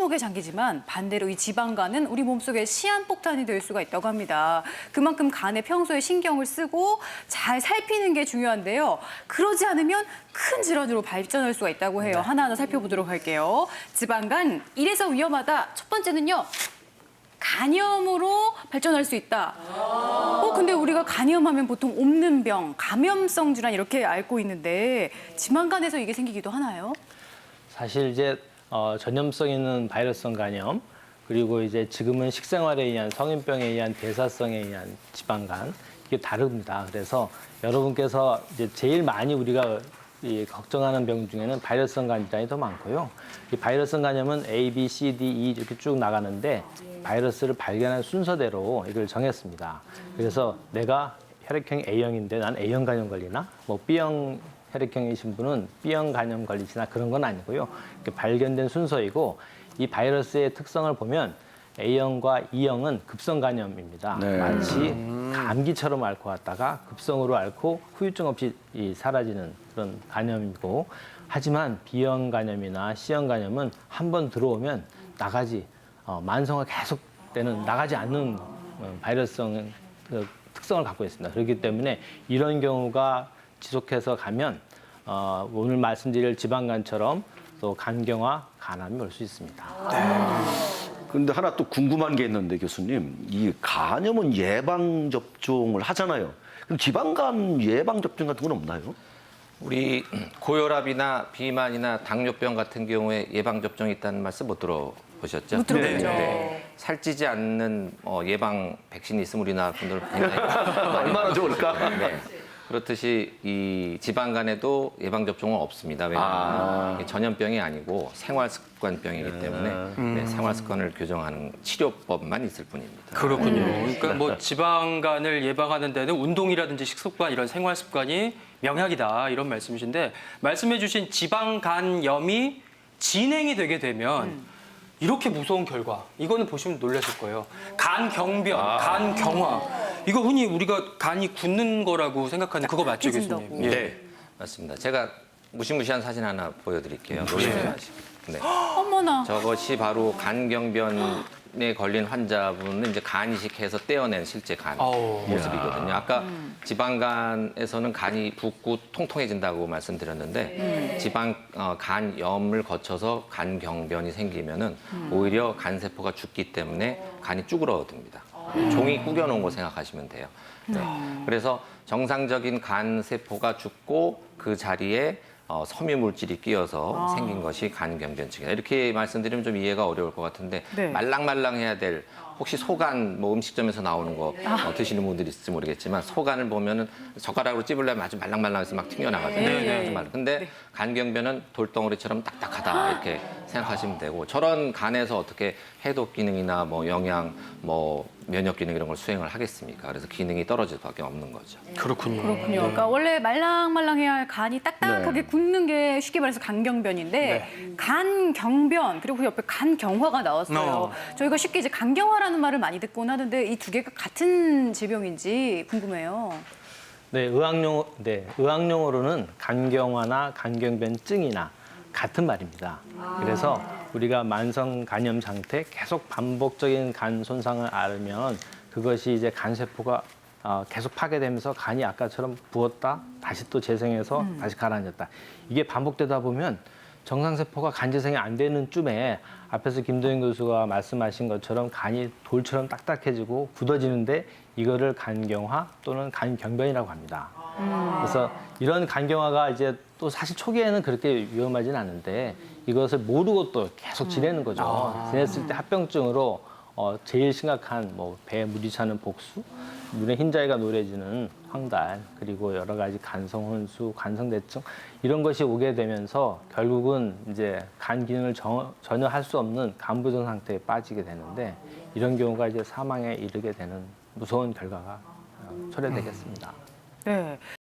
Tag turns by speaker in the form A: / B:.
A: 몸속의 장기지만 반대로 이 지방간은 우리 몸속의 시한폭탄이 될 수가 있다고 합니다. 그만큼 간에 평소에 신경을 쓰고 잘 살피는 게 중요한데요. 그러지 않으면 큰 질환으로 발전할 수가 있다고 해요. 하나하나 살펴보도록 할게요. 지방간, 이래서 위험하다. 첫 번째는요. 간염으로 발전할 수 있다. 근데 우리가 간염하면 보통 옮는 병, 감염성 질환 이렇게 앓고 있는데 지방간에서 이게 생기기도 하나요?
B: 사실 이제 전염성 있는 바이러스성 간염, 그리고 이제 지금은 식생활에 의한 성인병에 의한 대사성에 의한 지방간, 이게 다릅니다. 그래서 여러분께서 이제 제일 많이 우리가 걱정하는 병 중에는 바이러스성 간질환이 더 많고요. 이 바이러스성 간염은 A, B, C, D, E 이렇게 쭉 나가는데 바이러스를 발견한 순서대로 이걸 정했습니다. 그래서 내가 혈액형이 A형인데 난 A형 간염 걸리나? 뭐 B형 혈액형이신 분은 B형 간염 걸리시나 그런 건 아니고요. 이렇게 발견된 순서이고 이 바이러스의 특성을 보면 A형과 E형은 급성 간염입니다.
C: 네.
B: 마치 감기처럼 앓고 왔다가 급성으로 앓고 후유증 없이 사라지는 그런 간염이고, 하지만 B형 간염이나 C형 간염은 한 번 들어오면 나가지, 만성화 계속되는 나가지 않는 바이러스성 특성을 갖고 있습니다. 그렇기 때문에 이런 경우가 지속해서 가면 오늘 말씀드릴 지방간처럼 또 간경화, 간암이 올 수 있습니다.
C: 그런데 하나 또 궁금한 게 있는데 교수님, 이 간염은 예방 접종을 하잖아요. 그럼 지방간 예방 접종 같은 건 없나요?
D: 우리 고혈압이나 비만이나 당뇨병 같은 경우에 예방 접종이 있다는 말씀 못 들어보셨죠?
A: 못 들어봤죠.
D: 살찌지 않는 예방 백신이 있으면 우리나라 분들 굉장히
C: 얼마나 좋을까?
D: 네. 그렇듯이 이 지방간에도 예방 접종은 없습니다. 왜냐하면 이게 전염병이 아니고 생활습관병이기 때문에 네, 생활습관을 교정하는 치료법만 있을 뿐입니다.
E: 그렇군요. 그러니까 뭐 지방간을 예방하는 데는 운동이라든지 식습관 이런 생활 습관이 명약이다 이런 말씀이신데, 말씀해주신 지방간염이 진행이 되게 되면 이렇게 무서운 결과, 이거는 보시면 놀라실 거예요. 간경변, 간경화. 이거 흔히 우리가 간이 굳는 거라고 생각하는 그거 맞죠, 교수님? 예.
D: 네, 맞습니다. 제가 무시무시한 사진 하나 보여드릴게요. 놀라지 마시고. 네.
A: 어머나.
D: 저것이 바로 간경변에 걸린 환자분은 이제 간 이식해서 떼어낸 실제 간 모습이거든요. 아까 지방간에서는 간이 붓고 통통해진다고 말씀드렸는데 지방 간염을 거쳐서 간경변이 생기면은 오히려 간세포가 죽기 때문에 간이 쭈그러듭니다. 종이 구겨놓은 거 생각하시면 돼요. 네. 그래서 정상적인 간세포가 죽고 그 자리에 섬유 물질이 끼어서 생긴 것이 간경변증이다. 이렇게 말씀드리면 좀 이해가 어려울 것 같은데
A: 네.
D: 말랑말랑해야 될, 혹시 소간 뭐 음식점에서 나오는 거 드시는 분들이 있을지 모르겠지만 소간을 보면은 젓가락으로 찝으려면 아주 말랑말랑해서 막 튕겨나가잖아요. 근데 간경변은 돌덩어리처럼 딱딱하다 이렇게 생각하시면 되고, 저런 간에서 어떻게 해독 기능이나 뭐 영양, 뭐 면역 기능 이런 걸 수행을 하겠습니까? 그래서 기능이 떨어질 수밖에 없는 거죠.
E: 그렇군요.
A: 그렇군요. 그러니까 원래 말랑말랑해야 할 간이 딱딱하게 굳는 게 쉽게 말해서 간경변인데 간경변 그리고 그 옆에 간경화가 나왔어요. 저희가 쉽게 이제 간경화라는 말을 많이 듣곤 하는데 이 두 개가 같은 질병인지 궁금해요.
B: 네, 의학용어로는 간경화나 간경변증이나 같은 말입니다. 그래서 우리가 만성 간염 상태, 계속 반복적인 간 손상을 앓으면 그것이 이제 간세포가 계속 파괴되면서 간이 아까처럼 부었다, 다시 또 재생해서 다시 가라앉았다. 이게 반복되다 보면 정상세포가 간 재생이 안 되는 쯤에 앞에서 김도영 교수가 말씀하신 것처럼 간이 돌처럼 딱딱해지고 굳어지는데 이거를 간경화 또는 간경변이라고 합니다. 그래서 이런 간경화가 이제 또 사실 초기에는 그렇게 위험하진 않은데 이것을 모르고 또 계속 지내는 거죠. 지냈을 때 합병증으로 제일 심각한 뭐 배에 물이 차는 복수, 눈에 흰자위가 노래지는 황달, 그리고 여러 가지 간성혼수, 간성대증 이런 것이 오게 되면서 결국은 이제 간 기능을 전혀 할 수 없는 간부전 상태에 빠지게 되는데 이런 경우가 이제 사망에 이르게 되는 무서운 결과가 초래되겠습니다.
A: 네.